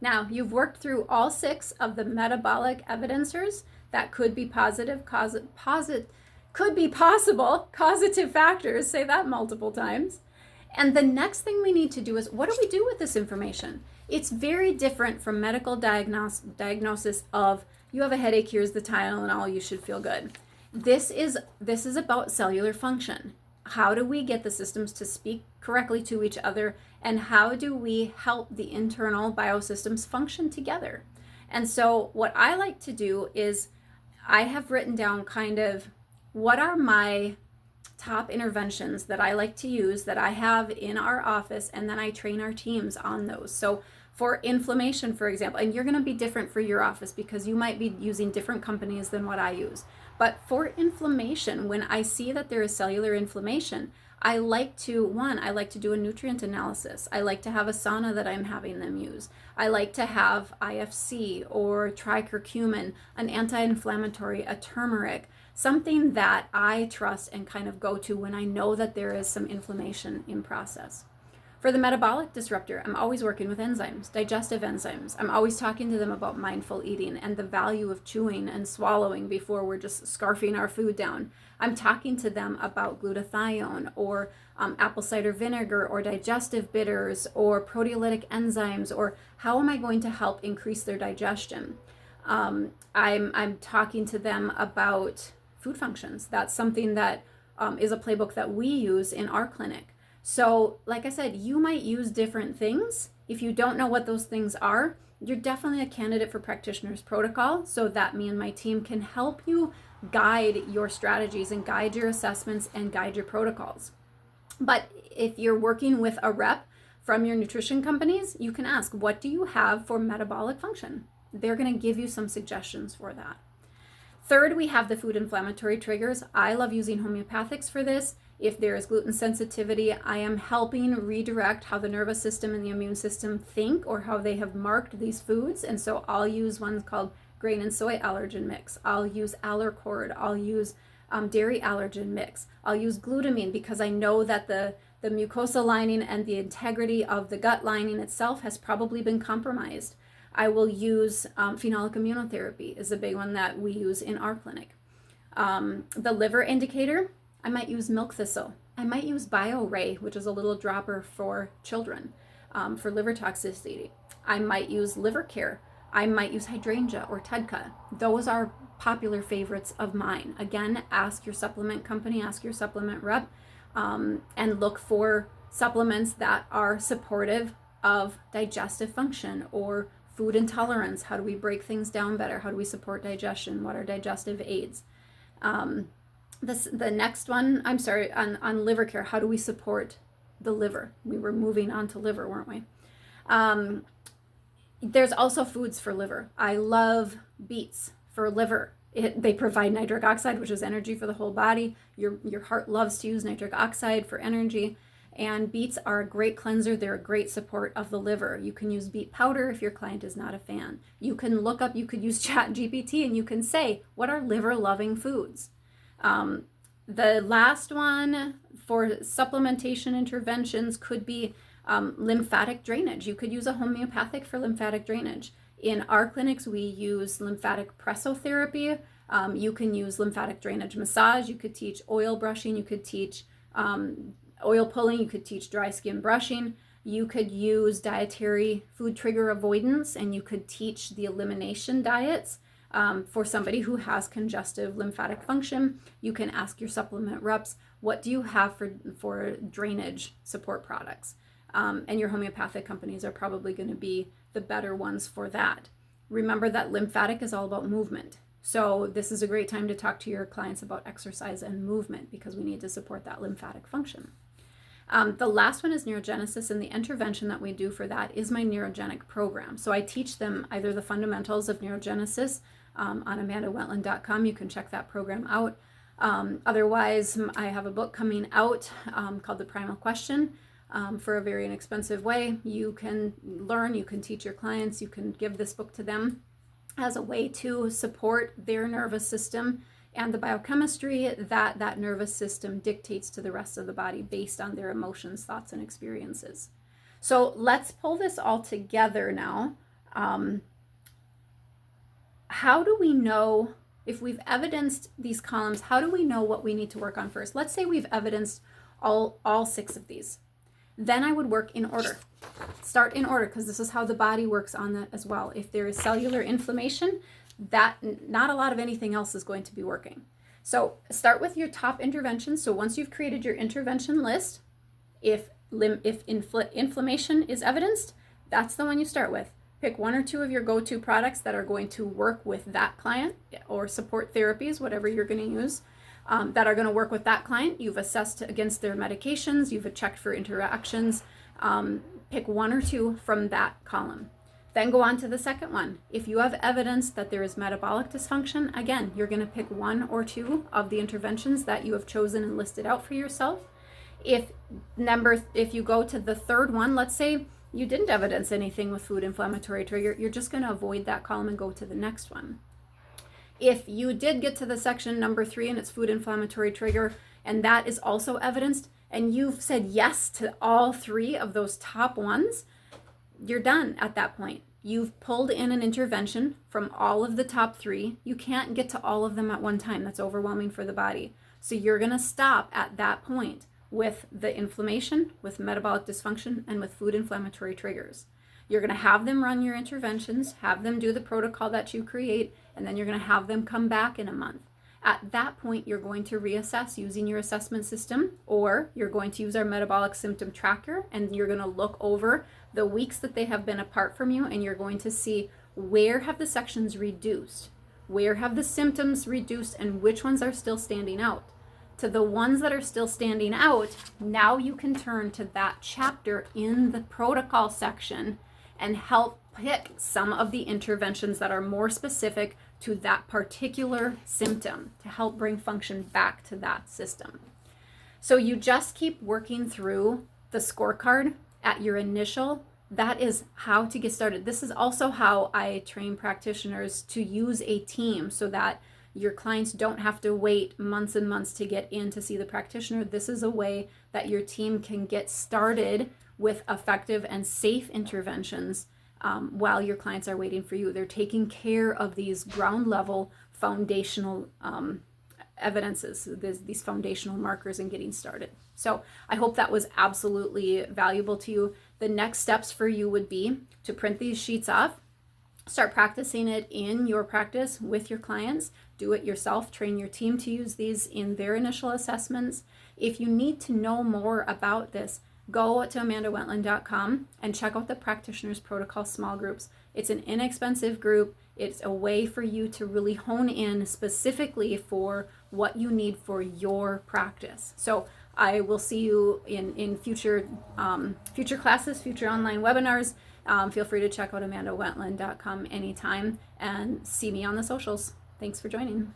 Now, you've worked through all 6 of the metabolic evidencers that could be could be possible causative factors. Say that multiple times. And the next thing we need to do is, what do we do with this information? It's very different from medical diagnosis of, you have a headache, here's the Tylenol, you should feel good. This is about cellular function. How do we get the systems to speak correctly to each other, and how do we help the internal biosystems function together? And so what I like to do is, I have written down kind of what are my top interventions that I like to use, that I have in our office, and then I train our teams on those. So for inflammation, for example, and you're going to be different for your office because you might be using different companies than what I use. But for inflammation, when I see that there is cellular inflammation, I like to do a nutrient analysis. I like to have a sauna that I'm having them use. I like to have IFC or tricurcumin, an anti-inflammatory, a turmeric, something that I trust and kind of go to when I know that there is some inflammation in process. For the metabolic disruptor, I'm always working with enzymes, digestive enzymes. I'm always talking to them about mindful eating and the value of chewing and swallowing before we're just scarfing our food down. I'm talking to them about glutathione or apple cider vinegar or digestive bitters or proteolytic enzymes, or how am I going to help increase their digestion? I'm talking to them about food functions. That's something that is a playbook that we use in our clinic. So like I said, you might use different things. If you don't know what those things are, you're definitely a candidate for practitioner's protocol, so that me and my team can help you guide your strategies and guide your assessments and guide your protocols. But if you're working with a rep from your nutrition companies, you can ask, what do you have for metabolic function? They're going to give you some suggestions for that. Third, we have the food inflammatory triggers. I love using homeopathics for this. If there is gluten sensitivity, I am helping redirect how the nervous system and the immune system think, or how they have marked these foods. And so I'll use one called grain and soy allergen mix. I'll use Allercord. I'll use dairy allergen mix. I'll use glutamine because I know that the mucosa lining and the integrity of the gut lining itself has probably been compromised. I will use phenolic immunotherapy is a big one that we use in our clinic. The liver indicator, I might use milk thistle. I might use BioRay, which is a little dropper for children for liver toxicity. I might use Liver Care. I might use hydrangea or TEDCA. Those are popular favorites of mine. Again, ask your supplement company, ask your supplement rep, and look for supplements that are supportive of digestive function or food intolerance. How do we break things down better? How do we support digestion? What are digestive aids? The next one, on Liver Care, how do we support the liver? We were moving on to liver, weren't we? There's also foods for liver. I love beets for liver. They provide nitric oxide, which is energy for the whole body. Your heart loves to use nitric oxide for energy. And beets are a great cleanser. They're a great support of the liver. You can use beet powder if your client is not a fan. You could use ChatGPT and you can say, what are liver-loving foods? The last one for supplementation interventions could be lymphatic drainage. You could use a homeopathic for lymphatic drainage. In our clinics, we use lymphatic pressotherapy. You can use lymphatic drainage massage. You could teach oil brushing. You could teach oil pulling. You could teach dry skin brushing. You could use dietary food trigger avoidance, and you could teach the elimination diets. For somebody who has congestive lymphatic function, you can ask your supplement reps, what do you have for drainage support products? And your homeopathic companies are probably going to be the better ones for that. Remember that lymphatic is all about movement. So this is a great time to talk to your clients about exercise and movement because we need to support that lymphatic function. The last one is neurogenesis, and the intervention that we do for that is my neurogenic program. So I teach them either the fundamentals of neurogenesis on amandawetland.com. You can check that program out. Otherwise, I have a book coming out called The Primal Question for a very inexpensive way. You can learn, you can teach your clients, you can give this book to them as a way to support their nervous system and the biochemistry that nervous system dictates to the rest of the body based on their emotions, thoughts, and experiences. So let's pull this all together now. how do we know if we've evidenced these columns? How do we know what we need to work on first? Let's say we've evidenced all 6 of these. Then I would work in order. Start in order, because this is how the body works on that as well. If there is cellular inflammation, that not a lot of anything else is going to be working. So start with your top interventions. So once you've created your intervention list, if inflammation is evidenced, that's the one you start with. Pick 1 or 2 of your go-to products that are going to work with that client, or support therapies, whatever you're going to use, that are going to work with that client. You've assessed against their medications, you've checked for interactions. Pick 1 or 2 from that column. Then go on to the second one. If you have evidence that there is metabolic dysfunction, again, you're going to pick 1 or 2 of the interventions that you have chosen and listed out for yourself. If you go to the third one, let's say you didn't evidence anything with food inflammatory trigger, you're just going to avoid that column and go to the next one. If you did get to the section number 3 and it's food inflammatory trigger, and that is also evidenced, and you've said yes to all 3 of those top ones, you're done at that point. You've pulled in an intervention from all of the top 3. You can't get to all of them at one time. That's overwhelming for the body. So you're going to stop at that point with the inflammation, with metabolic dysfunction, and with food inflammatory triggers. You're going to have them run your interventions, have them do the protocol that you create, and then you're going to have them come back in a month. At that point, you're going to reassess using your assessment system, or you're going to use our metabolic symptom tracker, and you're going to look over the weeks that they have been apart from you, and you're going to see where have the sections reduced, where have the symptoms reduced, and which ones are still standing out. To the ones that are still standing out, now you can turn to that chapter in the protocol section and help pick some of the interventions that are more specific to that particular symptom to help bring function back to that system. So you just keep working through the scorecard at your initial. That is how to get started. This is also how I train practitioners to use a team so that your clients don't have to wait months and months to get in to see the practitioner. This is a way that your team can get started with effective and safe interventions while your clients are waiting for you. They're taking care of these ground level foundational evidences, these foundational markers, and getting started. So I hope that was absolutely valuable to you. The next steps for you would be to print these sheets off, start practicing it in your practice with your clients, do it yourself, train your team to use these in their initial assessments. If you need to know more about this, go to amandawentland.com and check out the Practitioners Protocol small groups. It's an inexpensive group. It's a way for you to really hone in specifically for what you need for your practice. So I will see you in future classes, future online webinars. Feel free to check out amandawentland.com anytime and see me on the socials. Thanks for joining.